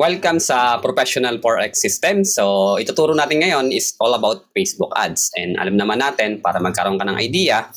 Welcome sa Professional Forex System. So, ituturo natin ngayon is all about Facebook ads. And alam naman natin, para magkaroon ka ng idea,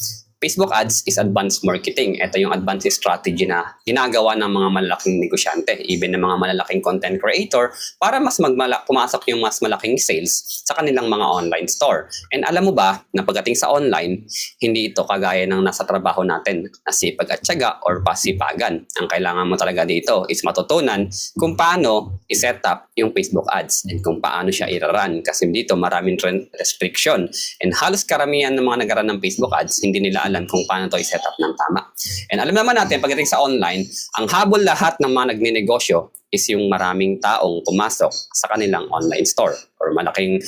Facebook ads is advanced marketing. Ito yung advanced strategy na ginagawa ng mga malalaking negosyante, even ng mga malalaking content creator, para mas pumasok yung mas malaking sales sa kanilang mga online store. And alam mo ba, na pagdating sa online, hindi ito kagaya ng nasa trabaho natin, na sipag at tiyaga or pasipagan. Ang kailangan mo talaga dito is matutunan kung paano i-set up yung Facebook ads and kung paano siya i-run. Kasi dito maraming restriction. And halos karamihan ng mga nag-run ng Facebook ads, hindi nila alam kung paano to i-set up ng tama. And alam naman natin, pagdating sa online, ang habol lahat ng mga nagnenegosyo is yung maraming taong pumasok sa kanilang online store or malaking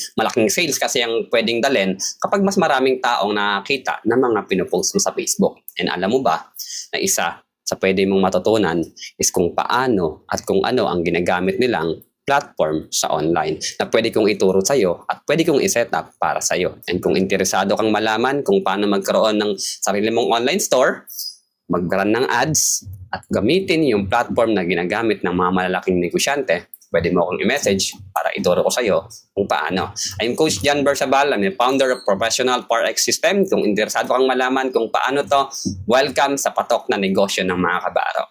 sales kasi ang pwedeng dalhin kapag mas maraming taong nakakita ng mga pinupost mo sa Facebook. And alam mo ba na isa sa pwede mong matutunan is kung paano at kung ano ang ginagamit nilang platform sa online na pwede kong ituro sa iyo at pwede kong i-set up para sa iyo. And kung interesado kang malaman kung paano magkaroon ng sarili mong online store, mag-run ng ads at gamitin yung platform na ginagamit ng mga malalaking negosyante, pwede mo akong i-message para ituro ko sa iyo kung paano. I'm Coach Jan Bersabal, I'm the founder of Professional Forex System. Kung interesado kang malaman kung paano to, welcome sa patok na negosyo ng mga kabaro.